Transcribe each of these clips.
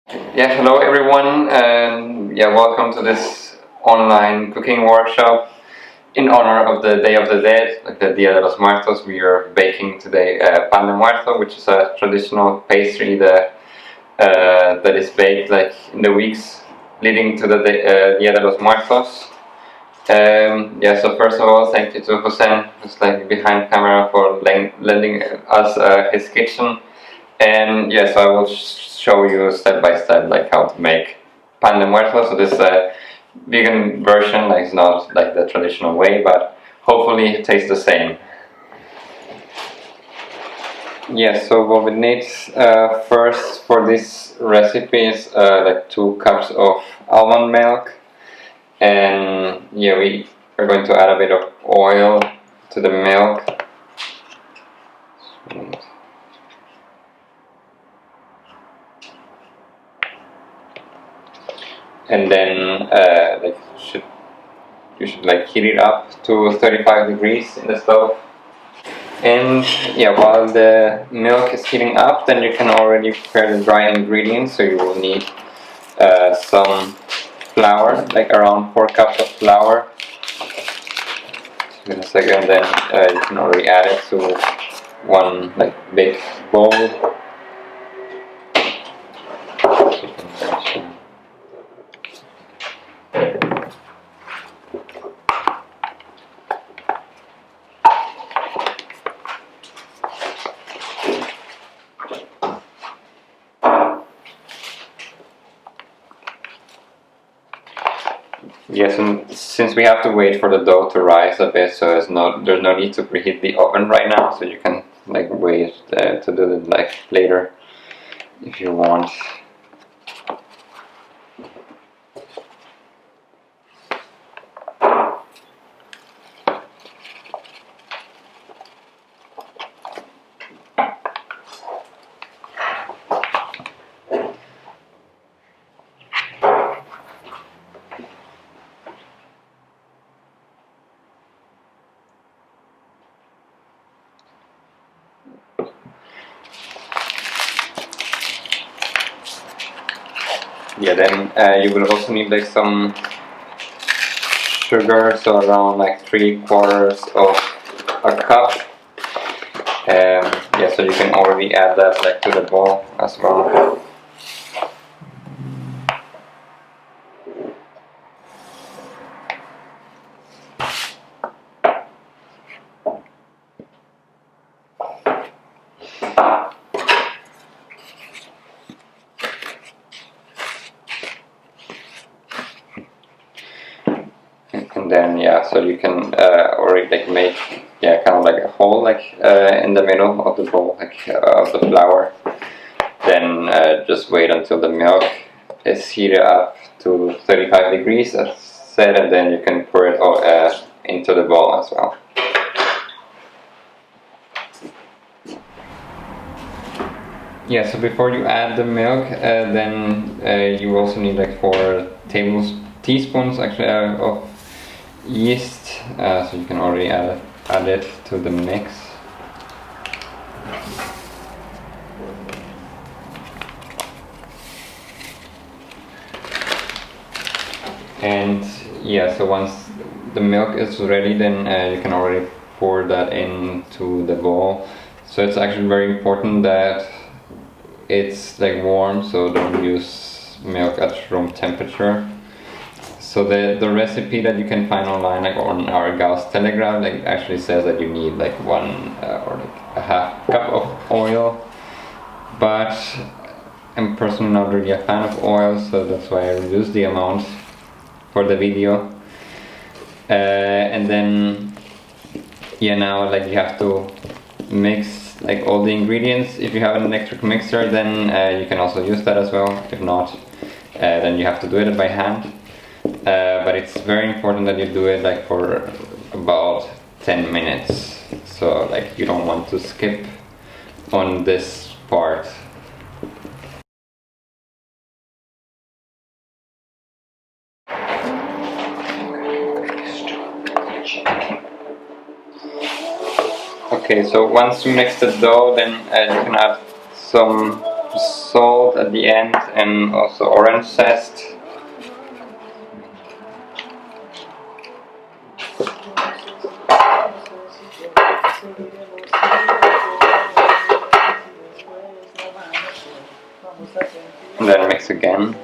Yeah, hello everyone, and welcome to this online cooking workshop in honor of the Day of the Dead, like the Día de los Muertos. We are baking today pan de muerto, which is a traditional pastry that is baked like in the weeks leading to the Día de los Muertos. So first of all, thank you to Hussein, who's like behind camera, for lending us his kitchen. And so I will show you step by step like how to make pan de muerto. So this vegan version, like, it's not like the traditional way, but hopefully it tastes the same. So what we need first for this recipe is like 2 cups of almond milk, and we are going to add a bit of oil to the milk. And then you should like heat it up to 35 degrees in the stove. And while the milk is heating up, then you can already prepare the dry ingredients. So you will need some flour, like around 4 cups of flour. In a second, then you can already add it to one like big bowl. Yes, and since we have to wait for the dough to rise a bit, so there's no need to preheat the oven right now. So you can like wait to do it like later if you want. Then you will also need like some sugar, so around like 3/4 of a cup. So you can already add that like to the bowl as well. And then so you can already like make kind of like a hole like in the middle of the bowl, like of the flour. Then just wait until the milk is heated up to 35 degrees as said, and then you can pour it all into the bowl as well. So before you add the milk, then you also need like 4 teaspoons actually of yeast, so you can already add it to the mix. And so once the milk is ready, then you can already pour that into the bowl. So it's actually very important that it's like warm, so don't use milk at room temperature. So the recipe that you can find online, like on our Gauss-Telegraph, like actually says that you need like 1 or like a half cup of oil. But I'm personally not really a fan of oil, so that's why I reduced the amount for the video. And then now like you have to mix like all the ingredients. If you have an electric mixer, then you can also use that as well. If not, then you have to do it by hand. But it's very important that you do it like for about 10 minutes. So like you don't want to skip on this part. Okay, so once you mix the dough, then you can add some salt at the end and also orange zest. And then mix again.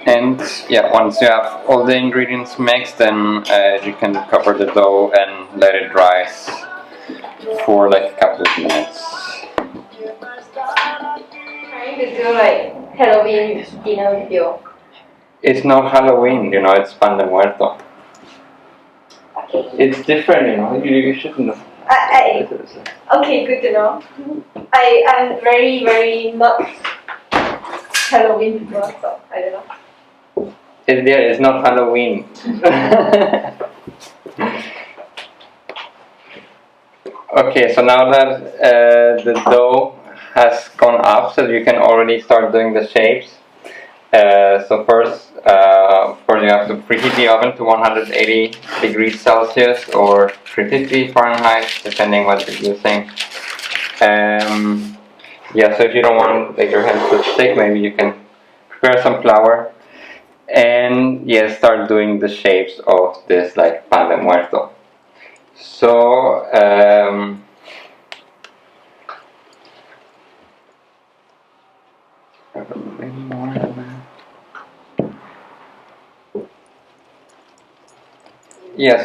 And yeah, once you have all the ingredients mixed, then you can cover the dough and let it rise for like a couple of minutes. Trying to do like Halloween dinner video. It's not Halloween, it's Pan de Muerto. Okay. It's different, you shouldn't know. Okay, good to know. I'm very, very not Halloween people, so I don't know. It's not Halloween. Okay, so now that the dough has gone up, so you can already start doing the shapes. So first, of course, you have to preheat the oven to 180 degrees Celsius or 350 Fahrenheit, depending what you're using. Yeah, so if you don't want your hands to stick, maybe you can prepare some flour and start doing the shapes of this like pan de muerto. So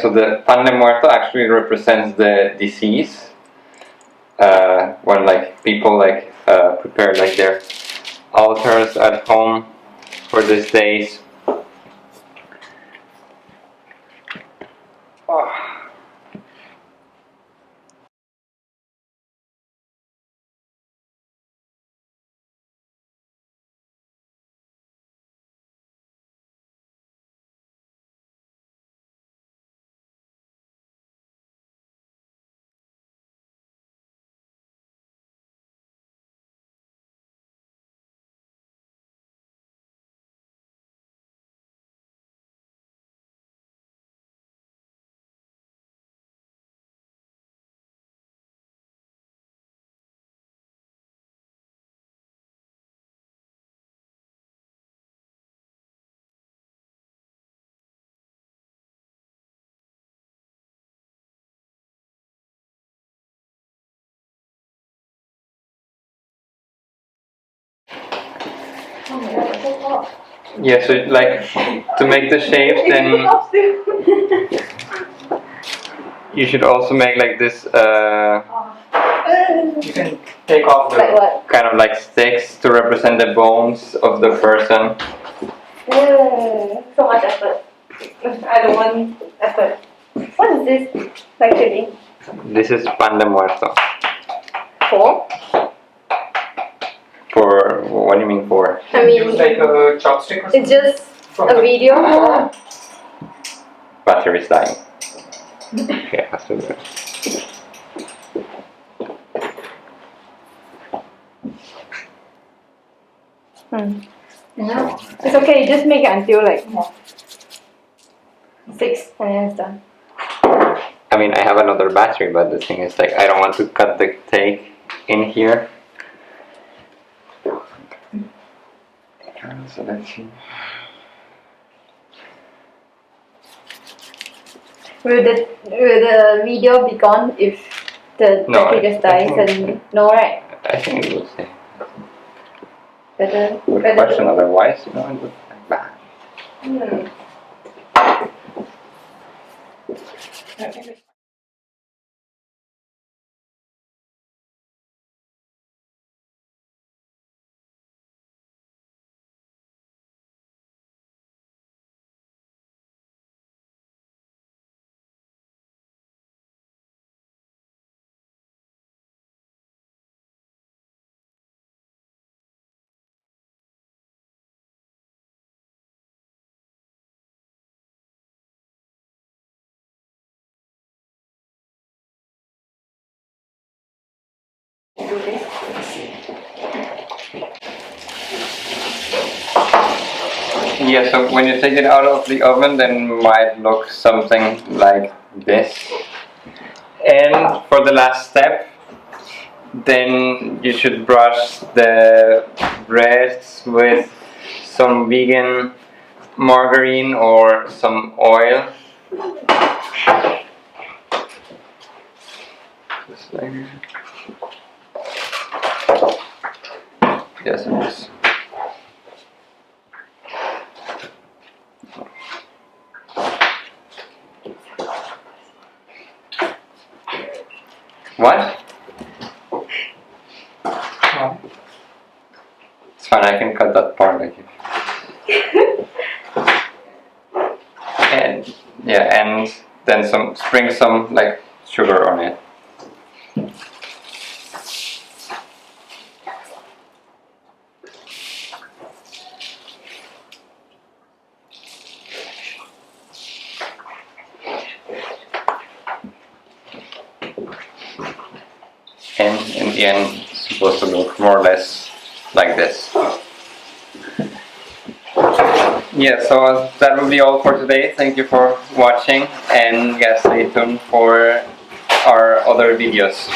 so the pan de muerto actually represents the disease. When people prepare their altars at home for these days. Oh. Oh my god, it's so hot. Yeah, so to make the shapes, then you should also make this. You can take off the kind of sticks to represent the bones of the person. So much effort. I don't want effort. What is this actually? This is pan de muerto. For? For what do you mean for? I mean, like a chopstick or something? it's just a video or? Battery is dying. Okay, I have to do it. No. It's okay, just make it until 6 and then it's done. I mean, I have another battery, but the thing is I don't want to cut the take in here. So let's see. Will the video be gone if the battery just dies suddenly? No, right? I think it will stay. Better. Good question. Otherwise, it looks bad. Yeah, so when you take it out of the oven, then it might look something like this. And for the last step, then you should brush the breads with some vegan margarine or some oil. Just like yes, it is. What? Oh. It's fine, I can cut that part like it. And yeah, and then sprinkle some like sugar on it. And in the end, it's supposed to look more or less like this. Yeah, so that will be all for today. Thank you for watching, and yeah, stay tuned for our other videos.